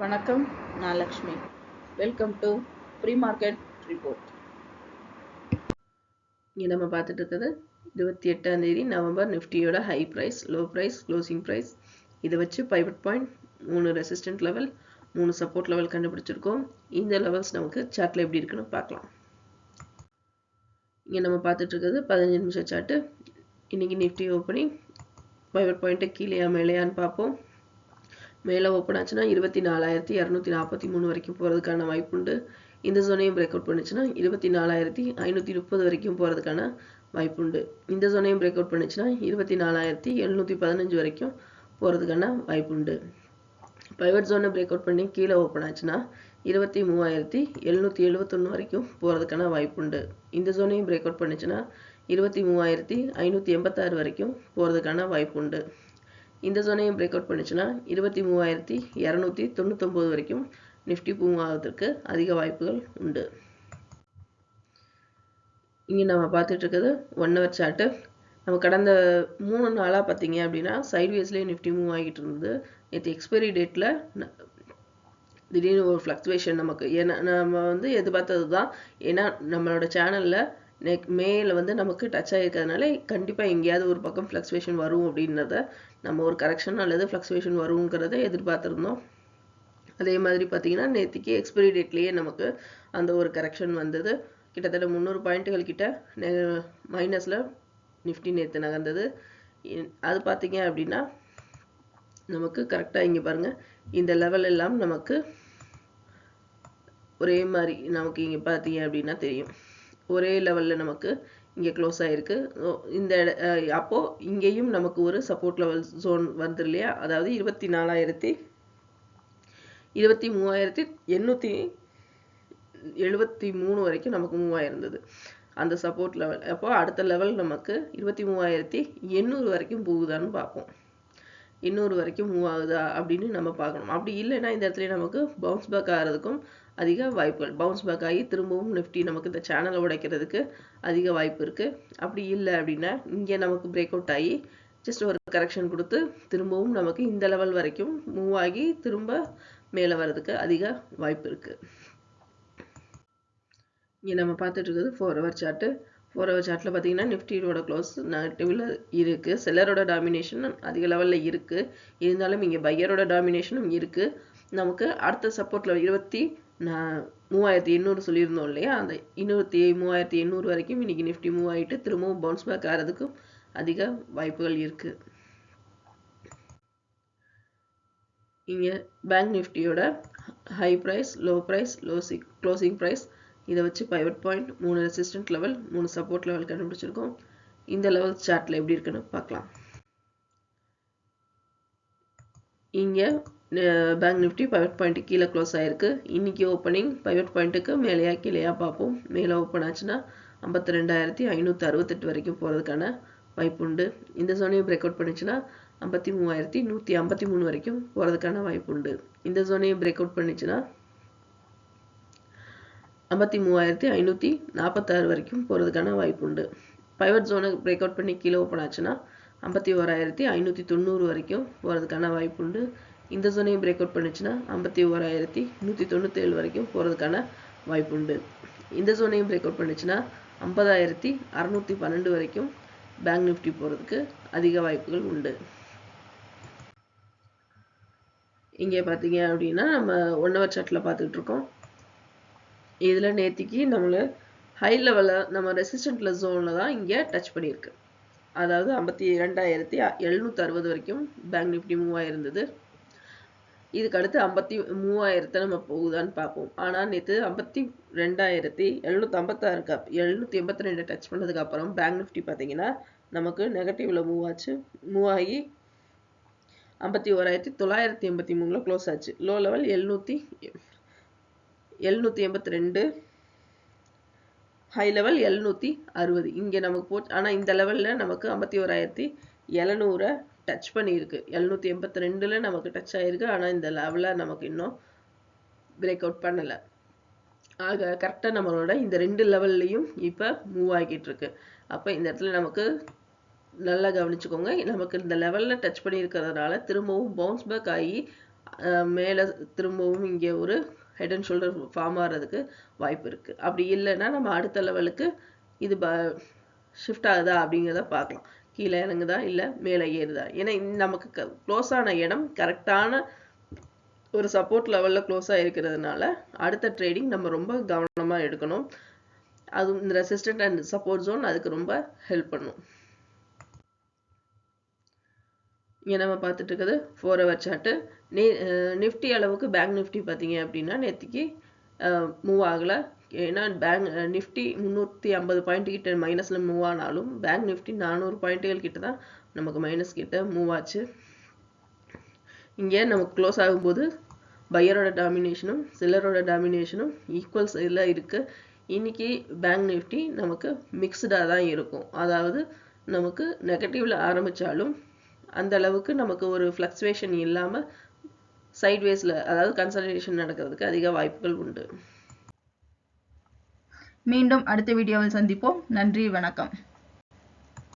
வணக்கம், நான் Lakshmi. Welcome to pre market report. இங்கே நம்ம பார்த்துட்டு இருக்கிறது 28ஆம் தேதி நவம்பர் நிஃப்டியோட high price, low price, closing price. இதை வச்சு pivot point, 3 resistant level, 3 support level கண்டுபிடிச்சிருக்கோம். இந்த லெவல்ஸ் நமக்கு சார்ட்டில் எப்படி இருக்குன்னு பார்க்கலாம். இங்கே நம்ம பார்த்துட்டு இருக்கிறது 15 நிமிஷம் சார்ட்டு. இன்னைக்கு நிஃப்டி ஓப்பனிங் பைவட் பாயிண்ட்டை கீழேயா மேலேயான்னு பார்ப்போம். மேலே ஓப்பன் ஆச்சுன்னா 24,243 வரைக்கும் போகிறதுக்கான வாய்ப்புண்டு. இந்த ஜோனையும் பிரேக் அவுட் பண்ணுச்சுன்னா 24,530 வரைக்கும் போகிறதுக்கான வாய்ப்புண்டு. இந்த ஜோனையும் பிரேக் அவுட் பண்ணுச்சுன்னா 24,715 வரைக்கும் போகிறதுக்கான வாய்ப்புண்டு. பைவட் ஜோனை பிரேக் அவுட் பண்ணி கீழே ஓப்பன் ஆச்சுன்னா 23,771 வரைக்கும் போகிறதுக்கான வாய்ப்புண்டு. இந்த ஜோனையும் பிரேக் அவுட் பண்ணுச்சுன்னா 23,586 வரைக்கும் போகிறதுக்கான வாய்ப்புண்டு. இந்த ஜோனையும் பிரேக் அவுட் பண்ணுச்சுன்னா 23,299 வரைக்கும் நிஃப்டி மூவ் ஆகிறதுக்கு அதிக வாய்ப்புகள் உண்டு. இங்கே நம்ம பார்த்துட்டு இருக்கிறது 1 ஹவர் சார்ட்டு. நம்ம கடந்த 3 நாளாக பார்த்தீங்க அப்படின்னா சைட்வேஸ்லேயே நிஃப்டி மூவ் ஆகிட்டு இருந்தது. நேற்று எக்ஸ்பைரி டேட்டில் திடீர்னு ஒரு ஃப்ளக்சுவேஷன் நமக்கு நம்ம எதிர்பார்த்தது தான். ஏன்னா நம்மளோட சேனலில் மேல நமக்கு டச் ஆகிருக்கிறதுனால கண்டிப்பாக எங்கேயாவது ஒரு பக்கம் ஃப்ளக்சுவேஷன் வரும் அப்படின்றத நம்ம ஒரு கரெக்ஷன் அல்லது ஃப்ளக்சுவேஷன் வருங்கிறத எதிர்பார்த்துருந்தோம். அதே மாதிரி பார்த்தீங்கன்னா நேற்றுக்கு எக்ஸ்பைரி டேட்லேயே நமக்கு அந்த ஒரு கரெக்ஷன் வந்தது. கிட்டத்தட்ட 300 பாயிண்ட்டுகள் கிட்ட மைனஸில் நிஃப்டி நேற்று நகர்ந்தது. அது பார்த்தீங்க அப்படின்னா நமக்கு கரெக்டாக இங்கே பாருங்கள், இந்த லெவல் எல்லாம் நமக்கு ஒரே மாதிரி நமக்கு இங்கே பார்த்தீங்க அப்படின்னா தெரியும், ஒரே லெவலில் நமக்கு இங்கே க்ளோஸ் ஆகிருக்கு. இந்த அப்போது இங்கேயும் நமக்கு ஒரு சப்போர்ட் லெவல் ஜோன் வருது இல்லையா, அதாவது 23,873 வரைக்கும் நமக்கு மூவ் ஆயிருந்தது அந்த சப்போர்ட் லெவல். அப்போ அடுத்த லெவல் நமக்கு 23,800 வரைக்கும் போகுதான்னு பார்ப்போம். 200 வரைக்கும் மூவ் ஆகுதா அப்படின்னு நம்ம பார்க்கணும். அப்படி இல்லைன்னா இந்த இடத்துல நமக்கு பவுன்ஸ் பேக் ஆகிறதுக்கும் அதிக வாய்ப்புகள், பவுன்ஸ் பேக் ஆகி திரும்பவும் நிஃப்டி நமக்கு இந்த சேனலை உடைக்கிறதுக்கு அதிக வாய்ப்பு இருக்குது. அப்படி இல்லை அப்படின்னா இங்கே நமக்கு பிரேக் அவுட் ஆகி ஜஸ்ட் ஒரு கரெக்ஷன் கொடுத்து திரும்பவும் நமக்கு இந்த லெவல் வரைக்கும் மூவ் ஆகி திரும்ப மேலே வர்றதுக்கு அதிக வாய்ப்பு இருக்குது. இங்கே நம்ம பார்த்துட்டு இருக்குது 4 ஹவர் சார்ட்டு. 4 ஹவர் சார்ட்டில் பார்த்தீங்கன்னா நிஃப்டியோட க்ளோஸ் நெகட்டிவில் இருக்குது. செல்லரோட டாமினேஷன் அதிக லெவலில் இருக்குது. இருந்தாலும் இங்கே பையரோட டாமினேஷனும் இருக்குது. நமக்கு அடுத்த சப்போர்ட்டில் 23,800 சொல்லியிருந்தோம் இல்லையா, அந்த 23,800 வரைக்கும் இன்றைக்கி நிஃப்டி மூவ் ஆகிட்டு திரும்பவும் பவுன்ஸ் பேக் ஆகிறதுக்கும் அதிக வாய்ப்புகள் இருக்குது. இங்கே பேங்க் நிஃப்டியோட high price, low price, closing price இதை வச்சு pivot point, 3 resistant level, 3 support level கண்டுபிடிச்சிருக்கோம். இந்த லெவல் சார்ட்டில் எப்படி இருக்குன்னு பார்க்கலாம். இங்கே பேங்க் நிஃப்டி பைவட் பாயிண்ட்டு கீழே க்ளோஸ் ஆகிருக்கு. இன்றைக்கி ஓப்பனிங் பைவட் பாயிண்ட்டுக்கு மேலேயா கீழேயா பார்ப்போம். மேலே ஓப்பன் ஆச்சுன்னா 52,568 வரைக்கும் போகிறதுக்கான வாய்ப்பு உண்டு. இந்த ஜோனையும் பிரேக் அவுட் பண்ணிச்சுன்னா 53,153 வரைக்கும் போகிறதுக்கான வாய்ப்பு உண்டு. இந்த ஜோனையும் பிரேக் அவுட் பண்ணிச்சுன்னா 53,546 வரைக்கும் போகிறதுக்கான வாய்ப்பு உண்டு. பைவட் ஜோனை பிரேக் அவுட் பண்ணி கீழே ஓப்பன் ஆச்சுன்னா 51,590 வரைக்கும் போகிறதுக்கான வாய்ப்பு உண்டு. இந்த ஜோனையும் பிரேக் அவுட் பண்ணிச்சுன்னா 51,197 வரைக்கும் போகிறதுக்கான வாய்ப்பு உண்டு. இந்த ஜோனையும் பிரேக் அவுட் பண்ணிச்சுன்னா 50,612 வரைக்கும் பேங்க் நிஃப்டி போகிறதுக்கு அதிக வாய்ப்புகள் உண்டு. இங்கே பார்த்தீங்க அப்படின்னா நம்ம 1 ஹவர் சார்ட்டில் பார்த்துக்கிட்டு இருக்கோம். இதில் நேற்றுக்கு நம்மளை ஹை லெவலில் நம்ம ரெசிஸ்டன்ட்ல ஜோனில் தான் இங்கே டச் பண்ணியிருக்கு. அதாவது 52,760 வரைக்கும் பேங்க் நிஃப்டி மூவ் ஆகிருந்தது. இதுக்கு அடுத்து 53,000 நம்ம போகுதான்னு பார்ப்போம். ஆனால் நேற்று 52,756 782 டச் பண்ணதுக்கு அப்புறம் பேங்க் நிஃப்டி பார்த்தீங்கன்னா நமக்கு நெகட்டிவ்ல மூவ் ஆச்சு. மூவ் ஆகி 51,983 க்ளோஸ் ஆச்சு. லோ லெவல் 782, ஹை லெவல் 760 இங்கே நமக்கு போச்சு. ஆனால் இந்த லெவலில் நமக்கு 51,700 டச் பண்ணியிருக்கு. 782 நமக்கு டச் ஆகிருக்கு. ஆனால் இந்த லெவலில் நமக்கு இன்னும் பிரேக் அவுட் பண்ணலை. ஆக கரெக்டாக நம்மளோட இந்த 2 லெவல்லையும் இப்போ மூவ் ஆகிட்டு இருக்கு. அப்போ இந்த இடத்துல நமக்கு நல்லா கவனிச்சுக்கோங்க. நமக்கு இந்த லெவலில் டச் பண்ணியிருக்கிறதுனால திரும்பவும் பவுன்ஸ் பேக் ஆகி மேலே திரும்பவும் இங்கே ஒரு ஹெட் அண்ட் ஷோல்டர் ஃபார்ம் ஆகிறதுக்கு வாய்ப்பு இருக்குது. அப்படி இல்லைன்னா நம்ம அடுத்த லெவலுக்கு இது ஷிஃப்ட் ஆகுதா அப்படிங்கிறத பார்க்கலாம். கீழே இறங்குதா இல்லை மேலே ஏறுதா. ஏன்னா நமக்கு க்ளோஸ் ஆன இடம் கரெக்டான ஒரு சப்போர்ட் லெவலில் க்ளோஸாக இருக்கிறதுனால அடுத்த ட்ரேடிங் நம்ம ரொம்ப கவனமாக எடுக்கணும். அது இந்த ரெசிஸ்டன்ட் அண்ட் சப்போர்ட் ஜோன் அதுக்கு ரொம்ப ஹெல்ப் பண்ணும். இங்கே நம்ம பார்த்துட்டு இருக்கிறது 4 ஹவர் சார்ட்டு. நிஃப்டி அளவுக்கு பேங்க் நிஃப்டி பார்த்தீங்க அப்படின்னா நேற்றுக்கு மூவ் ஆகலை. ஏன்னா நிஃப்டி 350 பாயிண்ட் கிட்ட மைனஸில் மூவ் ஆனாலும் பேங்க் நிஃப்டி 400 பாயிண்ட்டுகள் கிட்ட தான் நமக்கு மைனஸ் கிட்ட மூவ் ஆச்சு. இங்கே நமக்கு க்ளோஸ் ஆகும்போது பையரோட டாமினேஷனும் செல்லரோட டாமினேஷனும் ஈக்குவல் சைடில் இருக்குது. இன்னைக்கு பேங்க் நிஃப்டி நமக்கு மிக்ஸ்டாக தான் இருக்கும். அதாவது நமக்கு நெகட்டிவில் ஆரம்பித்தாலும் அந்த அளவுக்கு நமக்கு ஒரு ஃப்ளக்சுவேஷன் இல்லாமல் சைட்வேஸில் அதாவது கன்சல்டேஷன் நடக்கிறதுக்கு அதிக வாய்ப்புகள் உண்டு. மீண்டும் அடுத்த வீடியோவில் சந்திப்போம். நன்றி, வணக்கம்.